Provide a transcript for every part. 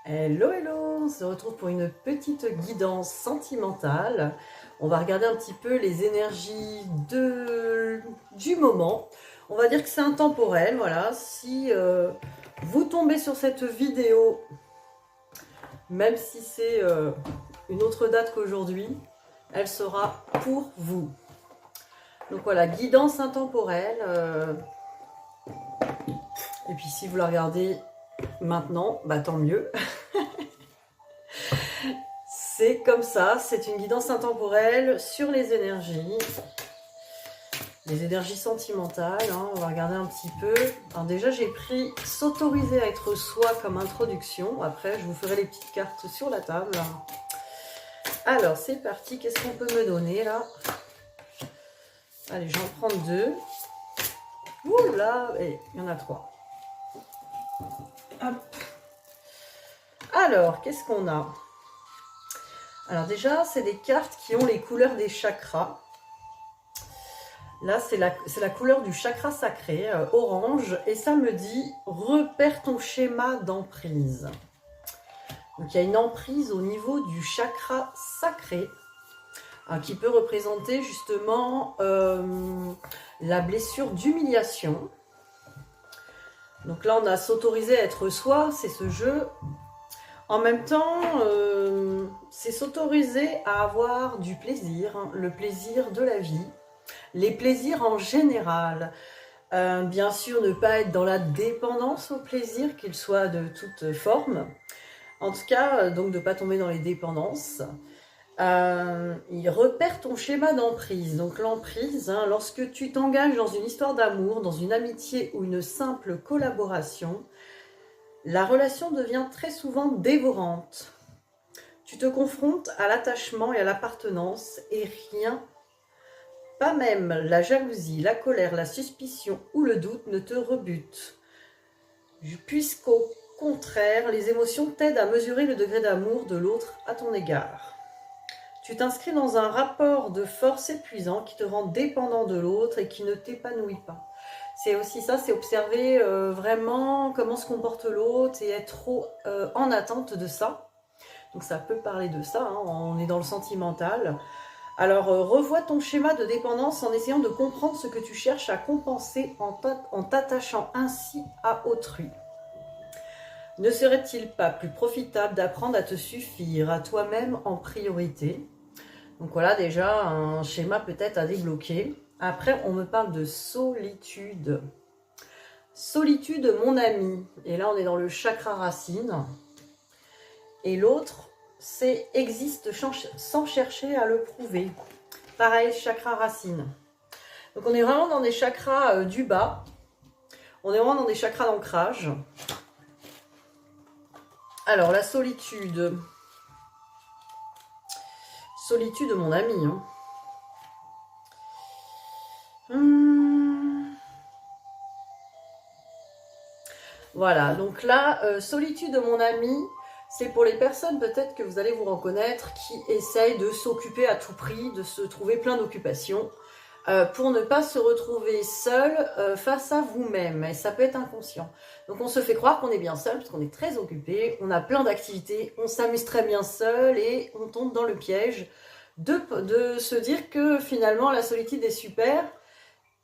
Hello, hello! On se retrouve pour une petite guidance sentimentale. On va regarder un petit peu les énergies du moment. On va dire que c'est intemporel, voilà. Si vous tombez sur cette vidéo, même si c'est une autre date qu'aujourd'hui, elle sera pour vous. Donc voilà, guidance intemporelle. Et puis si vous la regardez maintenant, bah tant mieux. C'est comme ça, c'est une guidance intemporelle sur les énergies sentimentales. Hein. On va regarder un petit peu. Alors déjà, j'ai pris s'autoriser à être soi comme introduction. Après, je vous ferai les petites cartes sur la table. Alors, c'est parti. Qu'est-ce qu'on peut me donner là? Allez, j'en prends deux. Ouh là, et il y en a trois. Hop. Alors, qu'est-ce qu'on a? Alors déjà, c'est des cartes qui ont les couleurs des chakras. Là, c'est la couleur du chakra sacré, orange. Et ça me dit, repère ton schéma d'emprise. Donc, il y a une emprise au niveau du chakra sacré, qui peut représenter justement la blessure d'humiliation. Donc là, on a s'autoriser à être soi, c'est ce jeu. En même temps, c'est s'autoriser à avoir du plaisir, hein, le plaisir de la vie, les plaisirs en général. Bien sûr, ne pas être dans la dépendance au plaisir, qu'il soit de toute forme. En tout cas, donc de ne pas tomber dans les dépendances. Il repère ton schéma d'emprise. Donc l'emprise, hein, lorsque tu t'engages dans une histoire d'amour, dans une amitié ou une simple collaboration, la relation devient très souvent dévorante. Tu te confrontes à l'attachement et à l'appartenance et rien, pas même la jalousie, la colère, la suspicion ou le doute ne te rebute. Puisqu'au contraire, les émotions t'aident à mesurer le degré d'amour de l'autre à ton égard. Tu t'inscris dans un rapport de force épuisant qui te rend dépendant de l'autre et qui ne t'épanouit pas. C'est aussi ça, c'est observer vraiment comment se comporte l'autre et être trop en attente de ça. Donc ça peut parler de ça, hein, on est dans le sentimental. Alors revois ton schéma de dépendance en essayant de comprendre ce que tu cherches à compenser en t'attachant ainsi à autrui. Ne serait-il pas plus profitable d'apprendre à te suffire à toi-même en priorité? Donc voilà déjà un schéma peut-être à débloquer. Après, on me parle de solitude. Solitude, mon ami. Et là, on est dans le chakra racine. Et l'autre, c'est existe sans chercher à le prouver. Pareil, chakra racine. Donc on est vraiment dans des chakras du bas. On est vraiment dans des chakras d'ancrage. Alors, la solitude. Solitude, mon ami. Hein. Voilà, donc là, solitude, mon ami, c'est pour les personnes peut-être que vous allez vous reconnaître qui essayent de s'occuper à tout prix, de se trouver plein d'occupations, pour ne pas se retrouver seul face à vous-même. Et ça peut être inconscient. Donc on se fait croire qu'on est bien seul parce qu'on est très occupé, on a plein d'activités, on s'amuse très bien seul et on tombe dans le piège de se dire que finalement la solitude est super.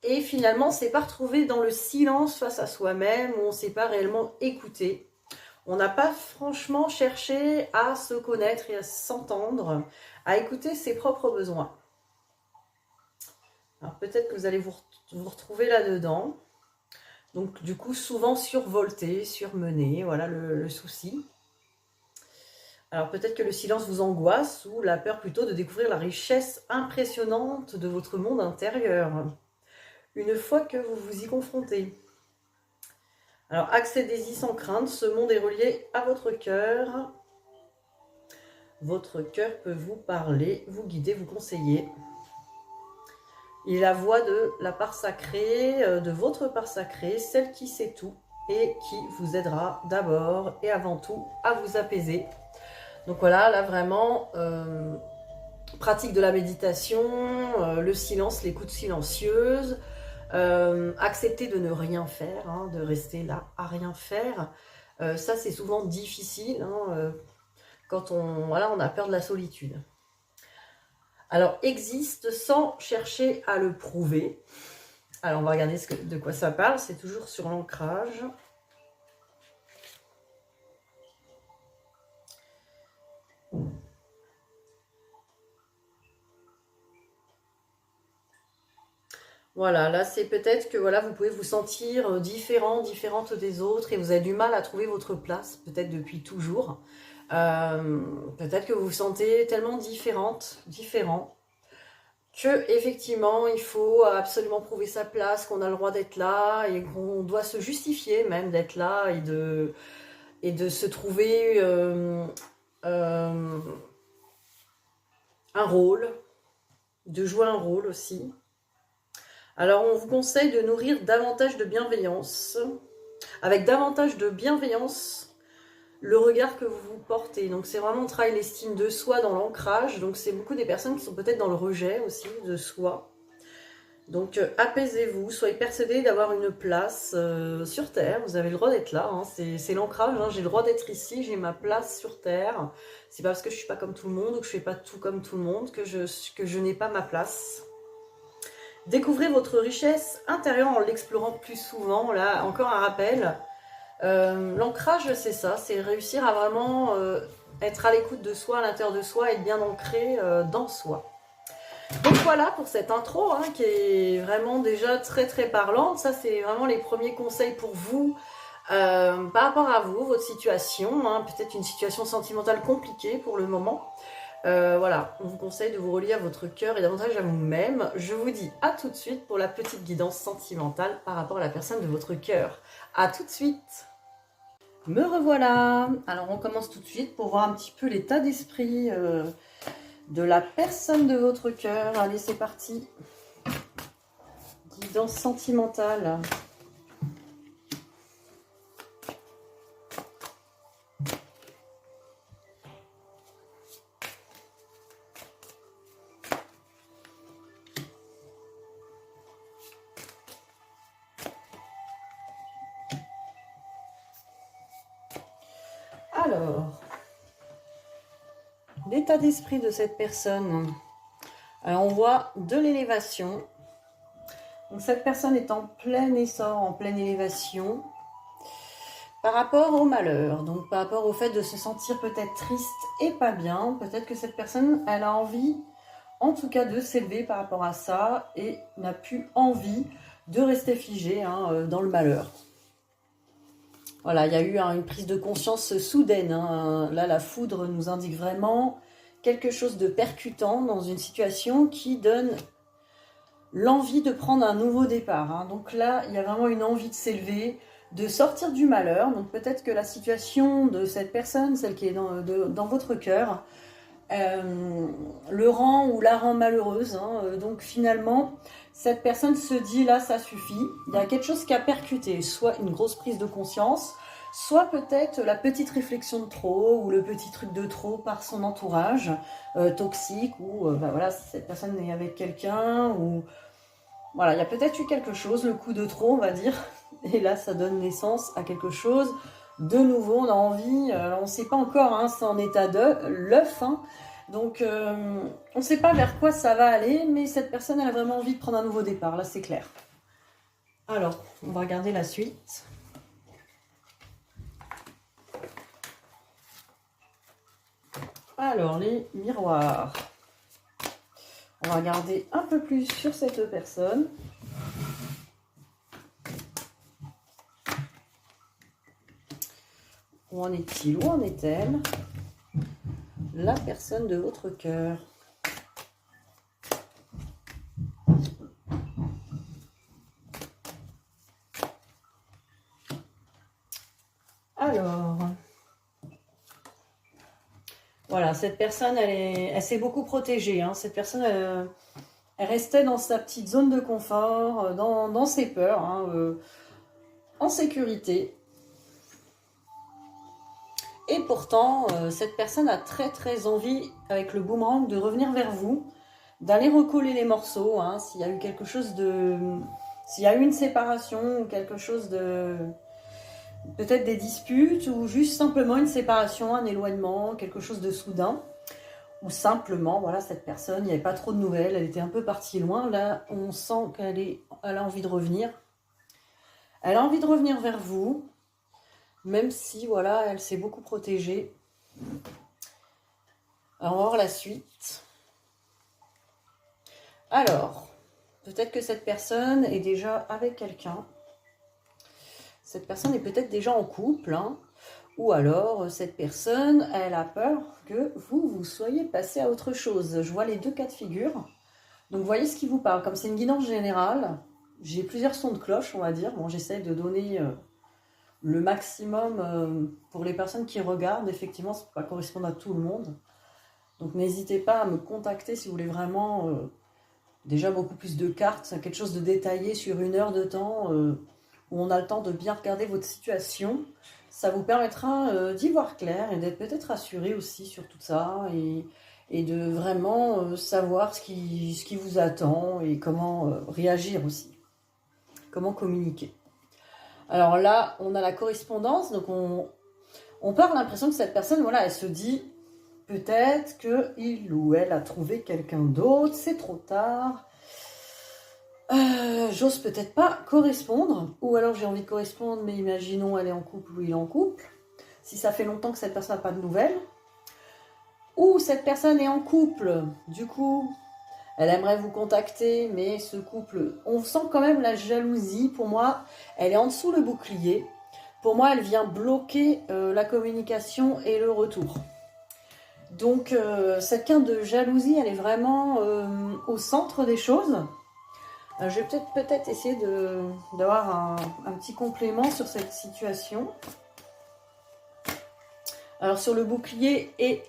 Et finalement, c'est pas retrouvé dans le silence face à soi-même, où on ne s'est pas réellement écouté. On n'a pas franchement cherché à se connaître et à s'entendre, à écouter ses propres besoins. Alors peut-être que vous allez vous retrouver là-dedans. Donc du coup, souvent survolté, surmené, voilà le souci. Alors peut-être que le silence vous angoisse, ou la peur plutôt de découvrir la richesse impressionnante de votre monde intérieur. Une fois que vous vous y confrontez. Alors, accédez-y sans crainte, ce monde est relié à votre cœur. Votre cœur peut vous parler, vous guider, vous conseiller. Il est la voix de la part sacrée, de votre part sacrée, celle qui sait tout et qui vous aidera d'abord et avant tout à vous apaiser. Donc voilà, là vraiment, pratique de la méditation, le silence, l'écoute silencieuse, accepter de ne rien faire, hein, de rester là à rien faire, Ça, c'est souvent difficile hein, quand voilà, on a peur de la solitude. Alors, existe sans chercher à le prouver. Alors, on va regarder de quoi ça parle. C'est toujours sur l'ancrage. Voilà, là c'est peut-être que voilà, vous pouvez vous sentir différente des autres et vous avez du mal à trouver votre place, peut-être depuis toujours. Peut-être que vous vous sentez tellement différent, que effectivement il faut absolument prouver sa place, qu'on a le droit d'être là et qu'on doit se justifier même d'être là et de se trouver un rôle, de jouer un rôle aussi. Alors, on vous conseille de nourrir davantage de bienveillance, avec davantage de bienveillance, le regard que vous portez. Donc, c'est vraiment travailler l'estime de soi dans l'ancrage. Donc, c'est beaucoup des personnes qui sont peut-être dans le rejet aussi de soi. Donc, apaisez-vous, soyez persuadés d'avoir une place sur Terre. Vous avez le droit d'être là, hein. C'est l'ancrage. Hein. J'ai le droit d'être ici, j'ai ma place sur Terre. C'est pas parce que je suis pas comme tout le monde ou que je fais pas tout comme tout le monde que je n'ai pas ma place. Découvrez votre richesse intérieure en l'explorant plus souvent. Là, encore un rappel. L'ancrage, c'est ça. C'est réussir à vraiment être à l'écoute de soi, à l'intérieur de soi, être bien ancré dans soi. Donc voilà pour cette intro hein, qui est vraiment déjà très parlante. Ça, c'est vraiment les premiers conseils pour vous par rapport à vous, votre situation. Hein, peut-être une situation sentimentale compliquée pour le moment. Voilà, on vous conseille de vous relier à votre cœur et davantage à vous-même. Je vous dis à tout de suite pour la petite guidance sentimentale par rapport à la personne de votre cœur. À tout de suite. Me revoilà. Alors on commence tout de suite pour voir un petit peu l'état d'esprit de la personne de votre cœur. Allez, c'est parti. Guidance sentimentale. Alors, l'état d'esprit de cette personne. Alors, on voit de l'élévation. Donc, cette personne est en plein essor, en pleine élévation. Par rapport au malheur, donc par rapport au fait de se sentir peut-être triste et pas bien, peut-être que cette personne, elle a envie, en tout cas, de s'élever par rapport à ça et n'a plus envie de rester figée hein, dans le malheur. Voilà, il y a eu une prise de conscience soudaine. Hein. Là, la foudre nous indique vraiment quelque chose de percutant dans une situation qui donne l'envie de prendre un nouveau départ. Hein. Donc là, il y a vraiment une envie de s'élever, de sortir du malheur. Donc peut-être que la situation de cette personne, celle qui est dans votre cœur, le rend ou la rend malheureuse. Hein. Donc finalement, cette personne se dit là, ça suffit. Il y a quelque chose qui a percuté, soit une grosse prise de conscience, soit peut-être la petite réflexion de trop ou le petit truc de trop par son entourage toxique ou voilà, si cette personne est avec quelqu'un ou voilà, il y a peut-être eu quelque chose, le coup de trop on va dire, et là ça donne naissance à quelque chose de nouveau. On a envie, on ne sait pas encore, hein, c'est en état de l'œuf, hein, donc on ne sait pas vers quoi ça va aller, mais cette personne elle a vraiment envie de prendre un nouveau départ, là c'est clair. Alors, on va regarder la suite. Alors, les miroirs. On va regarder un peu plus sur cette personne. Où en est-il? Où en est-elle? La personne de votre cœur. Alors, voilà, cette personne, elle s'est beaucoup protégée. Hein. Cette personne, elle restait dans sa petite zone de confort, dans ses peurs, hein, en sécurité. Et pourtant, cette personne a très envie, avec le boomerang, de revenir vers vous, d'aller recoller les morceaux, hein, s'il y a eu quelque chose de... S'il y a eu une séparation ou quelque chose de Peut-être des disputes ou juste simplement une séparation, un éloignement, quelque chose de soudain. Ou simplement, voilà, cette personne, il n'y avait pas trop de nouvelles, elle était un peu partie loin. Là, on sent qu'elle a envie de revenir. Elle a envie de revenir vers vous, même si, voilà, elle s'est beaucoup protégée. Alors, on va voir la suite. Alors, peut-être que cette personne est déjà avec quelqu'un. Cette personne est peut-être déjà en couple, hein. Ou alors, cette personne, elle a peur que vous soyez passé à autre chose. Je vois les deux cas de figure. Donc, voyez ce qui vous parle. Comme c'est une guidance générale, j'ai plusieurs sons de cloche, on va dire. Bon, j'essaie de donner le maximum pour les personnes qui regardent. Effectivement, ça ne peut pas correspondre à tout le monde. Donc, n'hésitez pas à me contacter si vous voulez vraiment déjà beaucoup plus de cartes, quelque chose de détaillé sur 1 heure de temps où on a le temps de bien regarder votre situation. Ça vous permettra d'y voir clair et d'être peut-être rassuré aussi sur tout ça et de vraiment savoir ce qui vous attend et comment réagir aussi, comment communiquer. Alors là, on a la correspondance, donc on part l'impression que cette personne, voilà, elle se dit peut-être qu'il ou elle a trouvé quelqu'un d'autre, c'est trop tard. J'ose peut-être pas correspondre, ou alors j'ai envie de correspondre, mais imaginons elle est en couple ou il est en couple. Si ça fait longtemps que cette personne n'a pas de nouvelles, ou cette personne est en couple, du coup, elle aimerait vous contacter, mais ce couple, on sent quand même la jalousie. Pour moi, elle est en dessous le bouclier. Pour moi, elle vient bloquer la communication et le retour. Donc, cette quinte de jalousie, elle est vraiment au centre des choses. Je vais peut-être essayer d'avoir un petit complément sur cette situation. Alors, sur le bouclier et...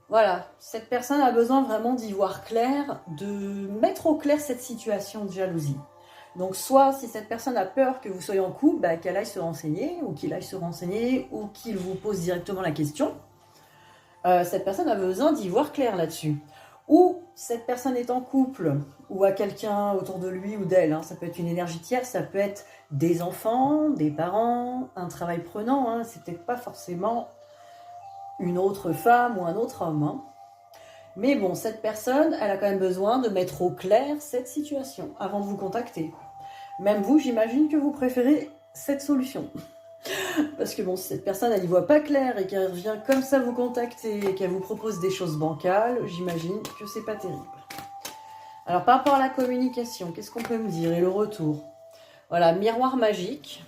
Voilà, cette personne a besoin vraiment d'y voir clair, de mettre au clair cette situation de jalousie. Donc, soit si cette personne a peur que vous soyez en couple, bah, qu'elle aille se renseigner, ou qu'il aille se renseigner, ou qu'il vous pose directement la question. Cette personne a besoin d'y voir clair là-dessus. Ou cette personne est en couple, ou a quelqu'un autour de lui ou d'elle, hein. Ça peut être une énergie tierce, ça peut être des enfants, des parents, un travail prenant, hein. C'est peut-être pas forcément une autre femme ou un autre homme, hein. Mais bon, cette personne, elle a quand même besoin de mettre au clair cette situation avant de vous contacter. Même vous, j'imagine que vous préférez cette solution. Parce que bon, si cette personne, elle n'y voit pas clair et qu'elle revient comme ça vous contacter et qu'elle vous propose des choses bancales, j'imagine que c'est pas terrible. Alors, par rapport à la communication, qu'est-ce qu'on peut me dire? Et le retour. Voilà, miroir magique.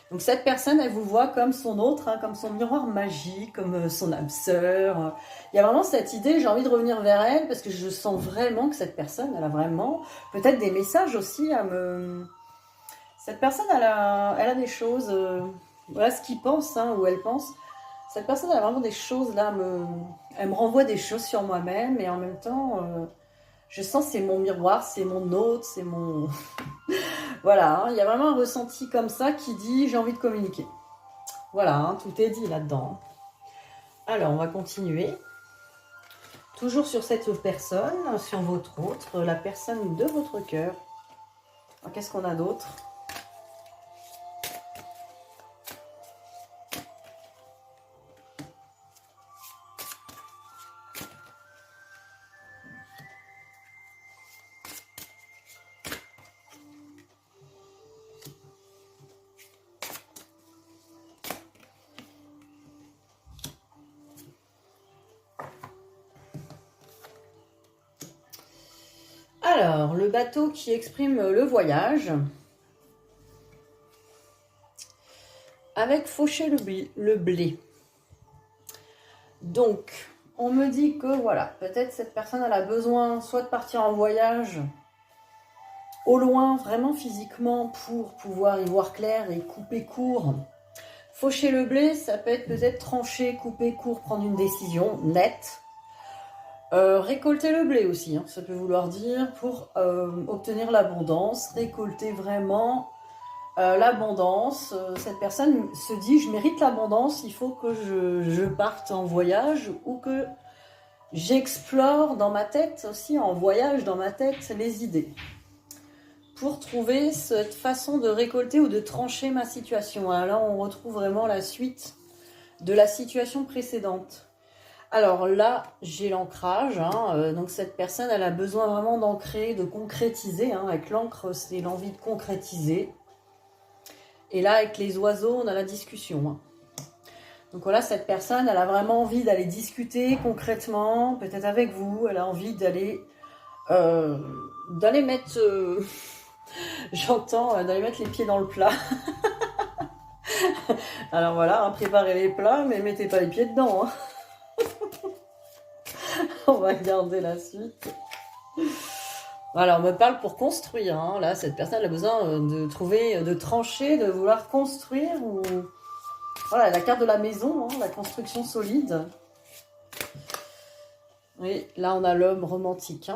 Donc, cette personne, elle vous voit comme son autre, hein, comme son miroir magique, comme son âme sœur. Il y a vraiment cette idée, j'ai envie de revenir vers elle parce que je sens vraiment que cette personne, elle a vraiment peut-être des messages aussi à me... Cette personne, elle a des choses... voilà ce qu'il pense, hein, ou elle pense. Cette personne, elle a vraiment des choses là, elle me renvoie des choses sur moi-même et en même temps, je sens que c'est mon miroir, c'est mon hôte, c'est mon... Voilà, hein, il y a vraiment un ressenti comme ça qui dit j'ai envie de communiquer. Voilà, hein, tout est dit là-dedans. Alors, on va continuer. Toujours sur cette personne, sur votre autre, la personne de votre cœur. Alors, qu'est-ce qu'on a d'autre ? Alors, le bateau qui exprime le voyage. Avec faucher le blé. Donc, on me dit que voilà, peut-être cette personne elle a besoin soit de partir en voyage au loin, vraiment physiquement, pour pouvoir y voir clair et couper court. Faucher le blé, ça peut être peut-être trancher, couper court, prendre une décision nette. Récolter le blé aussi, hein, ça peut vouloir dire pour obtenir l'abondance, récolter vraiment l'abondance. Cette personne se dit je mérite l'abondance, il faut que je parte en voyage ou que j'explore dans ma tête aussi, en voyage dans ma tête, les idées pour trouver cette façon de récolter ou de trancher ma situation. Alors là, on retrouve vraiment la suite de la situation précédente. Alors là, j'ai l'ancrage. Donc cette personne, elle a besoin vraiment d'ancrer, de concrétiser. Avec l'encre, c'est l'envie de concrétiser. Et là, avec les oiseaux, on a la discussion. Donc voilà, cette personne, elle a vraiment envie d'aller discuter concrètement, peut-être avec vous. Elle a envie d'aller mettre... J'entends d'aller mettre les pieds dans le plat. Alors voilà, préparez les plats, mais mettez pas les pieds dedans. On va regarder la suite. Voilà, on me parle pour construire. Là, cette personne a besoin de trouver, de trancher, de vouloir construire. Ou... Voilà, la carte de la maison, la construction solide. Oui, là, on a l'homme romantique.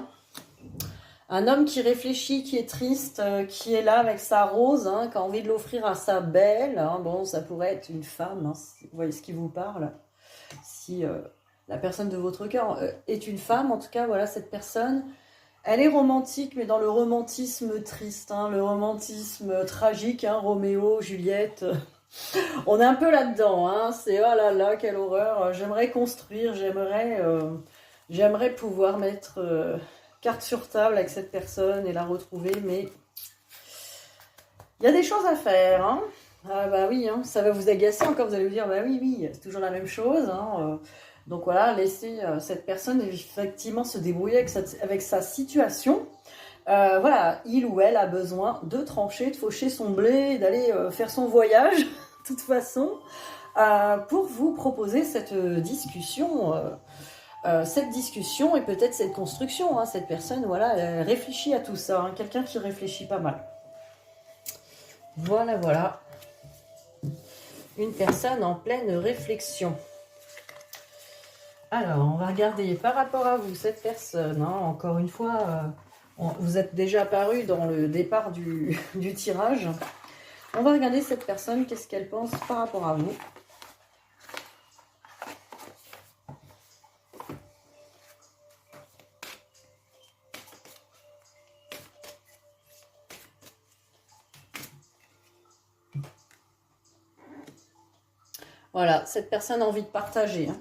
Un homme qui réfléchit, qui est triste, qui est là avec sa rose, qui a envie de l'offrir à sa belle. Bon, ça pourrait être une femme, si vous voyez ce qui vous parle. Si la personne de votre cœur est une femme, en tout cas, voilà, cette personne, elle est romantique, mais dans le romantisme triste, le romantisme tragique, Roméo, Juliette. On est un peu là-dedans, c'est oh là là, quelle horreur. J'aimerais construire, j'aimerais pouvoir mettre... carte sur table avec cette personne et la retrouver, mais il y a des choses à faire. Ah bah oui, ça va vous agacer encore, vous allez vous dire, bah oui, c'est toujours la même chose. Donc voilà, laissez cette personne effectivement se débrouiller avec sa situation. Voilà, il ou elle a besoin de trancher, de faucher son blé, d'aller faire son voyage, de toute façon, pour vous proposer cette discussion. Cette discussion et peut-être cette construction. Cette personne, voilà, elle réfléchit à tout ça. Quelqu'un qui réfléchit pas mal. Voilà. Une personne en pleine réflexion. Alors, on va regarder par rapport à vous, cette personne. Encore une fois, vous êtes déjà apparu dans le départ du tirage. On va regarder cette personne, qu'est-ce qu'elle pense par rapport à vous. Voilà, cette personne a envie de partager.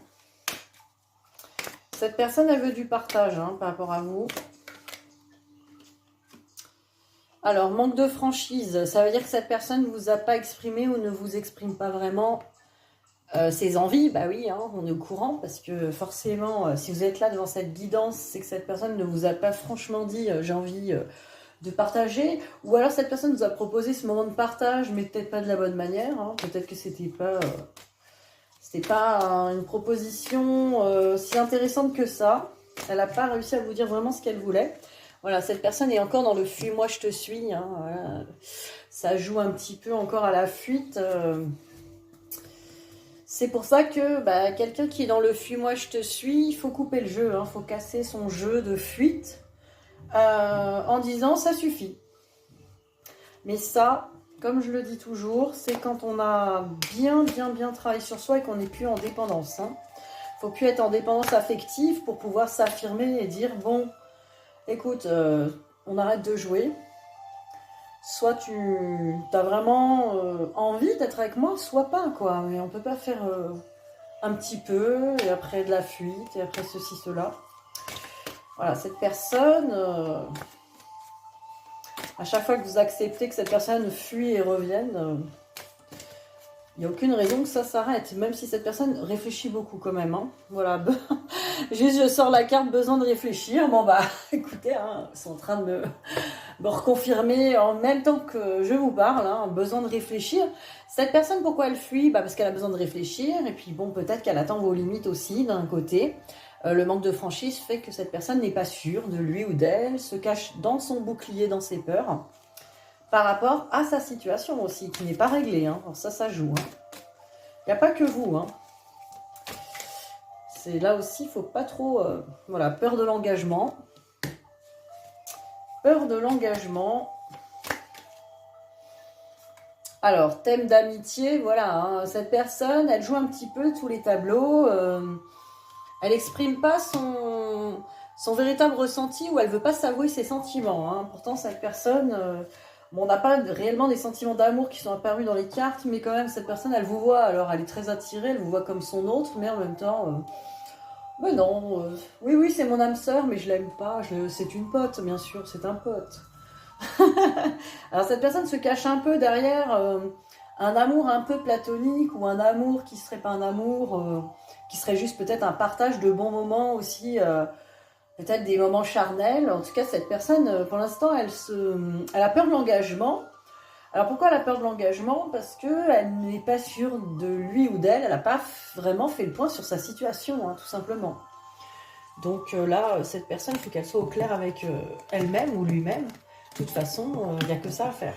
Cette personne, elle veut du partage par rapport à vous. Alors, manque de franchise, ça veut dire que cette personne ne vous a pas exprimé ou ne vous exprime pas vraiment ses envies. Bah oui, on est au courant parce que forcément, si vous êtes là devant cette guidance, c'est que cette personne ne vous a pas franchement dit j'ai envie de partager. Ou alors cette personne vous a proposé ce moment de partage, mais peut-être pas de la bonne manière. Peut-être que c'était pas une proposition si intéressante que ça. Elle n'a pas réussi à vous dire vraiment ce qu'elle voulait. Voilà, cette personne est encore dans le fuis-moi, je te suis. Voilà. Ça joue un petit peu encore à la fuite. C'est pour ça que quelqu'un qui est dans le fuis-moi, je te suis, il faut couper le jeu. Il faut casser son jeu de fuite en disant ça suffit. Mais ça... Comme je le dis toujours, c'est quand on a bien travaillé sur soi et qu'on n'est plus en dépendance. Il ne faut plus être en dépendance affective pour pouvoir s'affirmer et dire, bon, écoute, on arrête de jouer. Soit tu as vraiment envie d'être avec moi, soit pas, quoi. Mais on ne peut pas faire un petit peu, et après de la fuite, et après ceci, cela. Voilà, cette personne... à chaque fois que vous acceptez que cette personne fuit et revienne, il n'y a aucune raison que ça s'arrête. Même si cette personne réfléchit beaucoup quand même. Voilà. Juste, je sors la carte besoin de réfléchir. Bon, écoutez, ils sont en train de me reconfirmer en même temps que je vous parle. Besoin de réfléchir. Cette personne, pourquoi elle fuit? Parce qu'elle a besoin de réfléchir. Et puis, bon, peut-être qu'elle attend vos limites aussi, d'un côté. Le manque de franchise fait que cette personne n'est pas sûre de lui ou d'elle, se cache dans son bouclier, dans ses peurs, par rapport à sa situation aussi, qui n'est pas réglée. Alors ça joue. Il n'y a pas que vous. C'est là aussi, il ne faut pas trop... voilà, peur de l'engagement. Peur de l'engagement. Alors, thème d'amitié, voilà. Cette personne, elle joue un petit peu tous les tableaux... elle n'exprime pas son véritable ressenti, où elle veut pas s'avouer ses sentiments. Hein. Pourtant, cette personne, bon, on n'a pas réellement des sentiments d'amour qui sont apparus dans les cartes, mais quand même, cette personne, elle vous voit. Alors, elle est très attirée, elle vous voit comme son autre, mais en même temps, mais non, oui, oui, c'est mon âme sœur, mais je l'aime pas. C'est une pote, bien sûr, c'est un pote. Alors, cette personne se cache un peu derrière un amour un peu platonique, ou un amour qui serait pas un amour, qui serait juste peut-être un partage de bons moments aussi. Peut-être des moments charnels. En tout cas, cette personne, pour l'instant, elle a peur de l'engagement. Alors pourquoi elle a peur de l'engagement? Parce qu'elle n'est pas sûre de lui ou d'elle. Elle n'a pas vraiment fait le point sur sa situation, hein, tout simplement. Donc là, cette personne, il faut qu'elle soit au clair avec elle-même ou lui-même. De toute façon, il n'y a que ça à faire.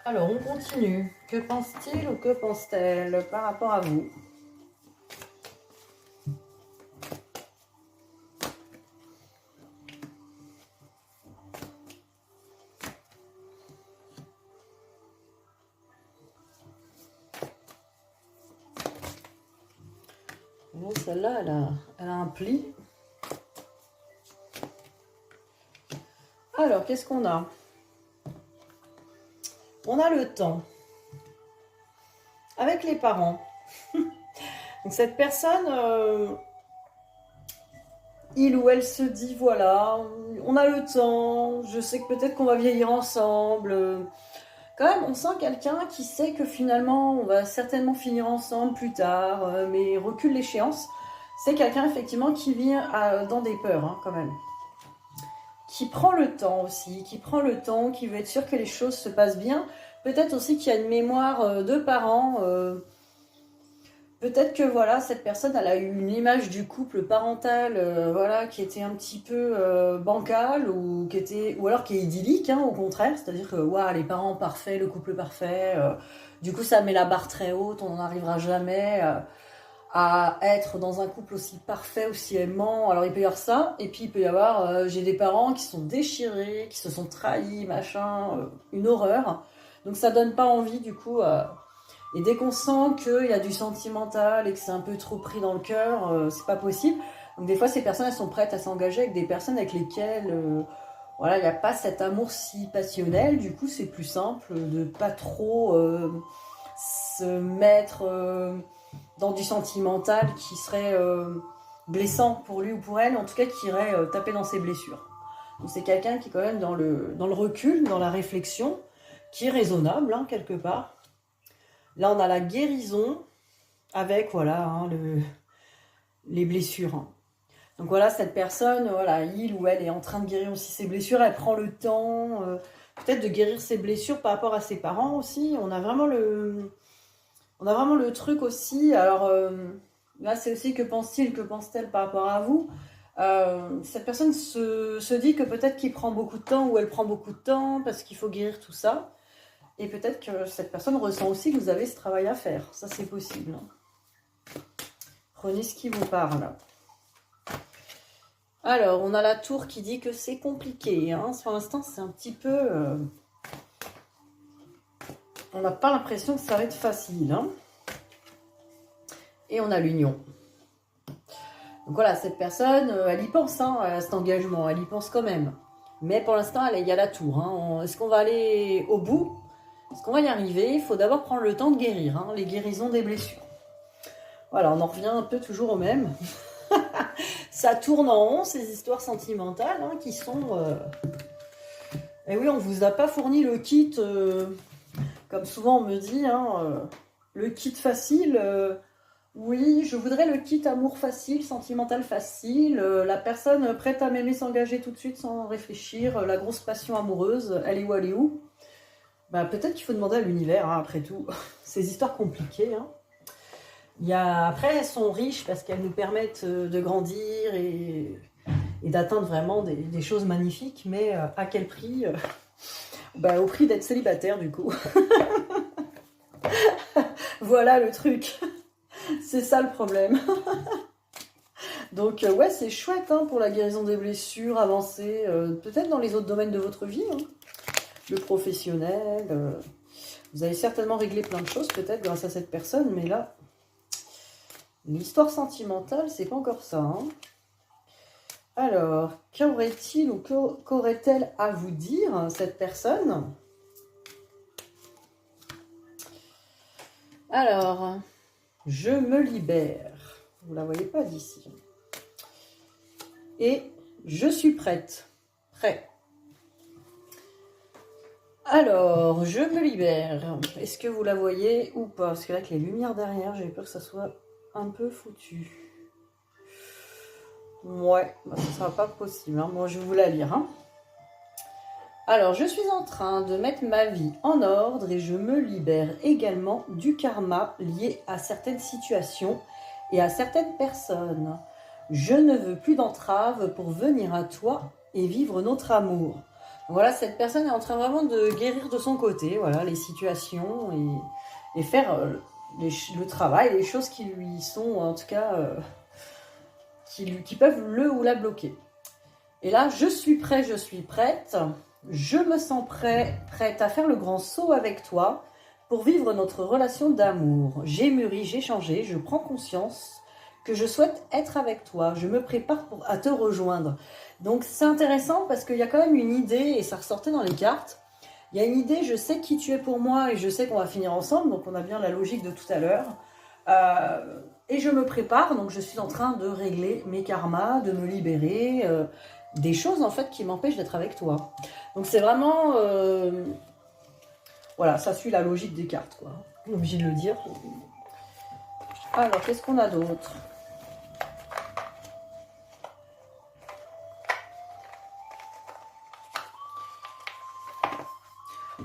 Alors, on continue. Que pense-t-il ou que pense-t-elle par rapport à vous? Bon, celle-là, elle a un pli. Alors, qu'est-ce qu'on a? On a le temps. Avec les parents. Donc cette personne, il ou elle se dit, voilà, on a le temps, je sais que peut-être qu'on va vieillir ensemble. Quand même, on sent quelqu'un qui sait que finalement, on va certainement finir ensemble plus tard, mais recule l'échéance. C'est quelqu'un, effectivement, qui vit dans des peurs, hein, quand même. Qui prend le temps aussi, qui prend le temps, qui veut être sûr que les choses se passent bien. Peut-être aussi qu'il y a une mémoire de parents. Peut-être que voilà, cette personne, elle a eu une image du couple parental, voilà, qui était un petit peu bancale ou alors qui est idyllique, hein, au contraire. C'est-à-dire que waouh, les parents parfaits, le couple parfait. Du coup, ça met la barre très haute. On n'en arrivera jamais à être dans un couple aussi parfait, aussi aimant. Alors il peut y avoir ça, et puis il peut y avoir j'ai des parents qui sont déchirés, qui se sont trahis, machin, une horreur. Donc ça donne pas envie du coup. Et dès qu'on sent qu'il y a du sentimental et que c'est un peu trop pris dans le cœur, c'est pas possible. Donc des fois ces personnes elles sont prêtes à s'engager avec des personnes avec lesquelles voilà, il n'y a pas cet amour si passionnel. Du coup c'est plus simple de pas trop se mettre dans du sentimental qui serait blessant pour lui ou pour elle, en tout cas qui irait taper dans ses blessures. Donc c'est quelqu'un qui est quand même dans le recul, dans la réflexion, qui est raisonnable, hein, quelque part. Là on a la guérison avec voilà, hein, les blessures. Hein. Donc voilà, cette personne, voilà, il ou elle est en train de guérir aussi ses blessures, elle prend le temps peut-être de guérir ses blessures par rapport à ses parents aussi. On a vraiment le truc aussi. Alors là, c'est aussi que pense-t-il, que pense-t-elle par rapport à vous? Cette personne se dit que peut-être qu'il prend beaucoup de temps ou elle prend beaucoup de temps parce qu'il faut guérir tout ça. Et peut-être que cette personne ressent aussi que vous avez ce travail à faire. Ça, c'est possible. Hein. Prenez ce qui vous parle. Alors, on a la tour qui dit que c'est compliqué. Hein. Pour l'instant, c'est un petit peu... on n'a pas l'impression que ça va être facile. Hein. Et on a l'union. Donc voilà, cette personne, elle y pense, hein, à cet engagement. Elle y pense quand même. Mais pour l'instant, il y a la tour. Hein. Est-ce qu'on va aller au bout? Est-ce qu'on va y arriver? Il faut d'abord prendre le temps de guérir. Hein, les guérisons des blessures. Voilà, on en revient un peu toujours au même. Ça tourne en rond, ces histoires sentimentales, hein, qui sont... Et oui, on ne vous a pas fourni le kit, comme souvent on me dit, hein, le kit facile. Oui, je voudrais le kit amour facile, sentimental facile, la personne prête à m'aimer, s'engager tout de suite sans réfléchir, la grosse passion amoureuse, elle est où, elle est où? Bah, peut-être qu'il faut demander à l'univers, hein, après tout. Ces histoires compliquées, hein. Après, elles sont riches parce qu'elles nous permettent de grandir et d'atteindre vraiment des choses magnifiques, mais à quel prix? Au prix d'être célibataire, du coup. Voilà le truc. C'est ça le problème. Donc, ouais, c'est chouette, hein, pour la guérison des blessures, avancer, peut-être dans les autres domaines de votre vie, hein. Le professionnel... Vous avez certainement réglé plein de choses, peut-être, grâce à cette personne, mais là, l'histoire sentimentale, c'est pas encore ça. Hein. Alors, qu'aurait-il ou qu'aurait-elle à vous dire, cette personne? Alors, je me libère. Vous la voyez pas d'ici. Et je suis prête. Prêt. Alors, je me libère. Est-ce que vous la voyez ou pas? Parce que là, avec les lumières derrière, j'ai peur que ça soit un peu foutu. Ouais, bah, ça ne sera pas possible. Hein. Bon, je vais vous la lire. Hein. Alors, je suis en train de mettre ma vie en ordre et je me libère également du karma lié à certaines situations et à certaines personnes. Je ne veux plus d'entrave pour venir à toi et vivre notre amour. Voilà, cette personne est en train vraiment de guérir de son côté, voilà, les situations et faire le travail, les choses qui lui sont, en tout cas, qui peuvent le ou la bloquer. Et là, je suis prêt, je suis prête. Je me sens prête à faire le grand saut avec toi pour vivre notre relation d'amour. J'ai mûri, j'ai changé, je prends conscience que je souhaite être avec toi. Je me prépare à te rejoindre. Donc c'est intéressant parce qu'il y a quand même une idée, et ça ressortait dans les cartes. Il y a une idée, je sais qui tu es pour moi et je sais qu'on va finir ensemble, donc on a bien la logique de tout à l'heure. Et je me prépare, donc je suis en train de régler mes karmas, de me libérer, des choses en fait qui m'empêchent d'être avec toi. Donc c'est vraiment... voilà, ça suit la logique des cartes, quoi. Je suis obligée de le dire. Alors, qu'est-ce qu'on a d'autre ?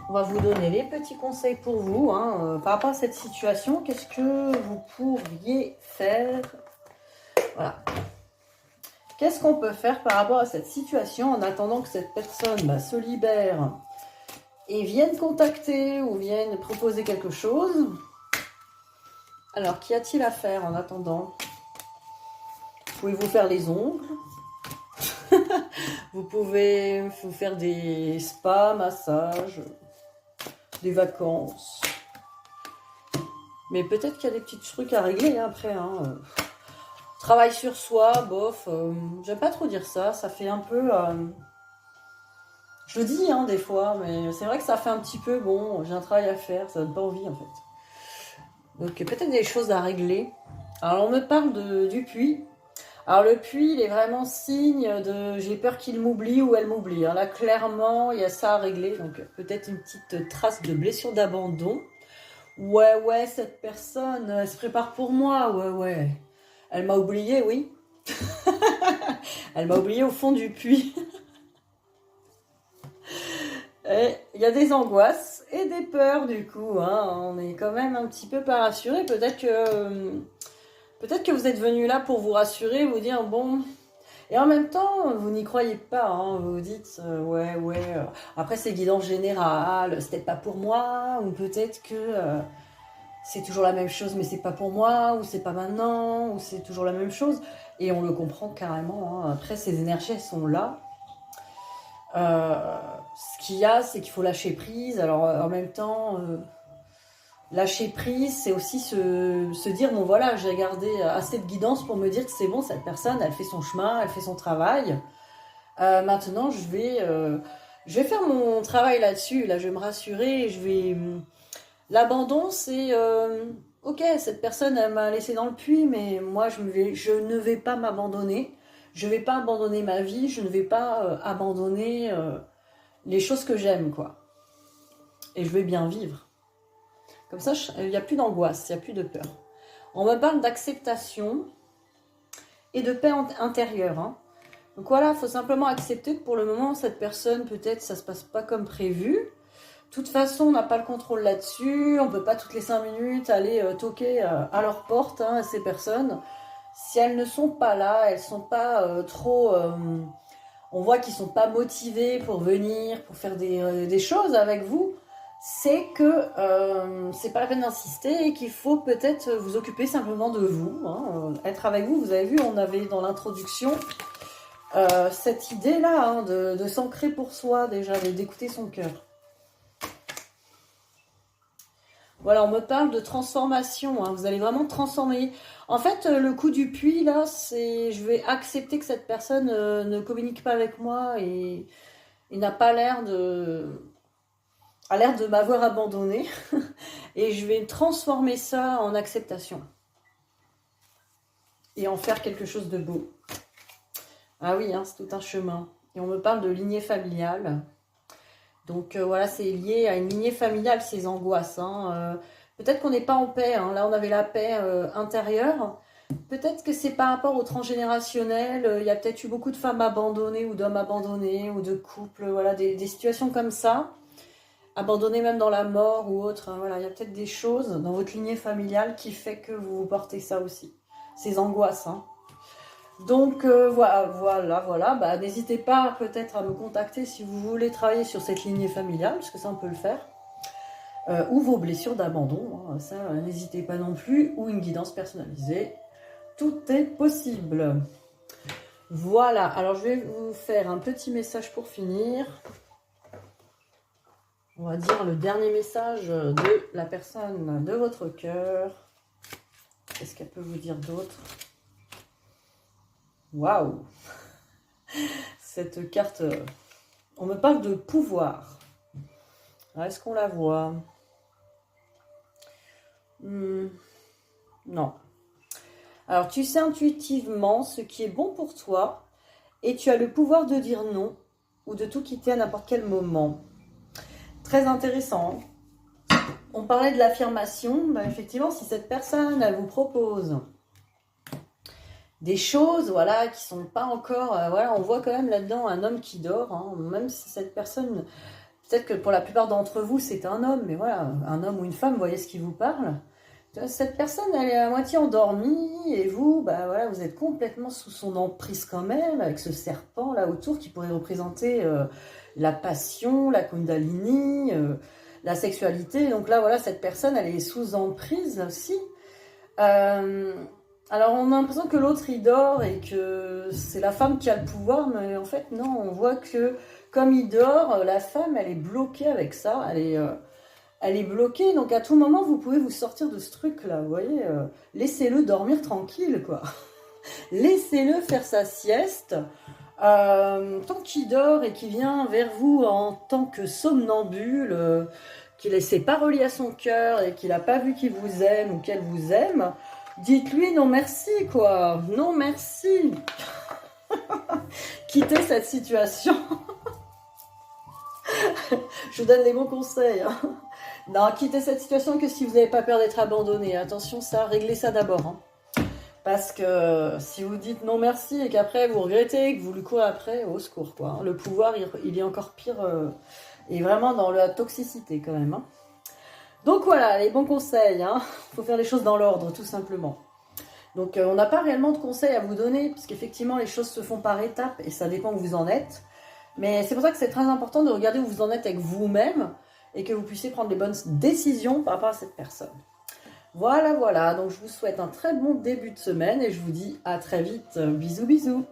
On va vous donner les petits conseils pour vous, hein, par rapport à cette situation. Qu'est-ce que vous pourriez faire ? Voilà. Qu'est-ce qu'on peut faire par rapport à cette situation en attendant que cette personne se libère et vienne contacter ou vienne proposer quelque chose ? Alors, qu'y a-t-il à faire en attendant ? Pouvez vous faire les ongles. Vous pouvez vous faire des spas, massages, des vacances. Mais peut-être qu'il y a des petits trucs à régler hein, après. Hein. Travail sur soi, bof. J'aime pas trop dire ça. Ça fait un peu... je le dis hein, des fois, mais c'est vrai que ça fait un petit peu... Bon, j'ai un travail à faire, ça donne pas envie en fait. Donc peut-être des choses à régler. Alors on me parle du puits. Alors le puits, il est vraiment signe de j'ai peur qu'il m'oublie ou elle m'oublie. Alors là, clairement, il y a ça à régler. Donc peut-être une petite trace de blessure d'abandon. Ouais, cette personne, elle se prépare pour moi. Ouais. Elle m'a oublié, oui. Elle m'a oublié au fond du puits. Il y a des angoisses et des peurs du coup. Hein. On est quand même un petit peu pas rassuré. Peut-être que vous êtes venu là pour vous rassurer, vous dire bon. Et en même temps, vous n'y croyez pas. Hein. Vous vous dites ouais. Après, c'est guidance générale. C'était pas pour moi. Ou peut-être que c'est toujours la même chose, mais c'est pas pour moi. Ou c'est pas maintenant. Ou c'est toujours la même chose. Et on le comprend carrément. Hein. Après, ces énergies, elles sont là. Ce qu'il y a, c'est qu'il faut lâcher prise. Alors, en même temps, lâcher prise, c'est aussi se dire, bon voilà, j'ai gardé assez de guidance pour me dire que c'est bon, cette personne, elle fait son chemin, elle fait son travail. Maintenant, je vais faire mon travail là-dessus. Là, je vais me rassurer. L'abandon, c'est... ok, cette personne, elle m'a laissé dans le puits, mais moi, je ne vais pas m'abandonner. Je ne vais pas abandonner ma vie. Je ne vais pas abandonner les choses que j'aime, quoi. Et je vais bien vivre. Comme ça, il n'y a plus d'angoisse, il n'y a plus de peur. On me parle d'acceptation et de paix intérieure. Hein. Donc voilà, il faut simplement accepter que pour le moment, cette personne, peut-être, ça ne se passe pas comme prévu. De toute façon, on n'a pas le contrôle là-dessus. On ne peut pas toutes les 5 minutes aller toquer à leur porte, hein, à ces personnes. Si elles ne sont pas là, elles ne sont pas trop... on voit qu'ils ne sont pas motivés pour venir, pour faire des choses avec vous. C'est que c'est pas la peine d'insister et qu'il faut peut-être vous occuper simplement de vous. Hein, être avec vous. Vous avez vu, on avait dans l'introduction cette idée-là hein, de s'ancrer pour soi déjà, d'écouter son cœur. Voilà, on me parle de transformation, hein. Vous allez vraiment transformer. En fait, le coup du puits, là, c'est je vais accepter que cette personne ne communique pas avec moi et n'a pas l'air de m'avoir abandonné. Et je vais transformer ça en acceptation. Et en faire quelque chose de beau. Ah oui, hein, c'est tout un chemin. Et on me parle de lignée familiale. Donc voilà, c'est lié à une lignée familiale, ces angoisses, hein. Peut-être qu'on n'est pas en paix, hein. Là, on avait la paix intérieure. Peut-être que c'est par rapport au transgénérationnel. Il y a peut-être eu beaucoup de femmes abandonnées ou d'hommes abandonnés ou de couples, voilà, des situations comme ça. Abandonnées même dans la mort ou autre, hein. Voilà, il y a peut-être des choses dans votre lignée familiale qui fait que vous portez ça aussi. Ces angoisses, hein. Donc voilà. Bah, n'hésitez pas peut-être à me contacter si vous voulez travailler sur cette lignée familiale, parce que ça on peut le faire. Ou vos blessures d'abandon, hein, ça n'hésitez pas non plus, ou une guidance personnalisée. Tout est possible. Voilà, alors je vais vous faire un petit message pour finir. On va dire le dernier message de la personne de votre cœur. Qu'est-ce qu'elle peut vous dire d'autre? Waouh! Cette carte, on me parle de pouvoir. Est-ce qu'on la voit? Non. Alors, tu sais intuitivement ce qui est bon pour toi et tu as le pouvoir de dire non ou de tout quitter à n'importe quel moment. Très intéressant. On parlait de l'affirmation. Ben, effectivement, si cette personne, elle vous propose des choses, voilà, qui sont pas encore... voilà, on voit quand même là-dedans un homme qui dort, hein, même si cette personne... Peut-être que pour la plupart d'entre vous, c'est un homme, mais voilà, un homme ou une femme, vous voyez ce qui vous parle. Cette personne, elle est à moitié endormie, et vous, bah voilà, vous êtes complètement sous son emprise quand même, avec ce serpent là autour qui pourrait représenter la passion, la kundalini, la sexualité. Donc là, voilà, cette personne, elle est sous emprise aussi. Alors, on a l'impression que l'autre, il dort et que c'est la femme qui a le pouvoir, mais en fait, non, on voit que comme il dort, la femme, elle est bloquée avec ça, elle est bloquée, donc à tout moment, vous pouvez vous sortir de ce truc-là, vous voyez, laissez-le dormir tranquille, quoi. Laissez-le faire sa sieste, tant qu'il dort et qu'il vient vers vous en tant que somnambule, qu'il ne s'est pas relié à son cœur et qu'il n'a pas vu qu'il vous aime ou qu'elle vous aime, dites-lui non merci, quoi. Non merci. Quittez cette situation. Je vous donne les bons conseils, hein. Non, quittez cette situation que si vous n'avez pas peur d'être abandonné. Attention, ça, réglez ça d'abord, hein. Parce que si vous dites non merci et qu'après vous regrettez, que vous lui courez après, au secours, quoi. Le pouvoir, il est encore pire et vraiment dans la toxicité quand même, hein. Donc voilà, les bons conseils, hein. Faut faire les choses dans l'ordre, tout simplement. Donc on n'a pas réellement de conseils à vous donner, parce qu'effectivement les choses se font par étapes et ça dépend où vous en êtes. Mais c'est pour ça que c'est très important de regarder où vous en êtes avec vous-même et que vous puissiez prendre les bonnes décisions par rapport à cette personne. Voilà, donc je vous souhaite un très bon début de semaine et je vous dis à très vite. Bisous, bisous.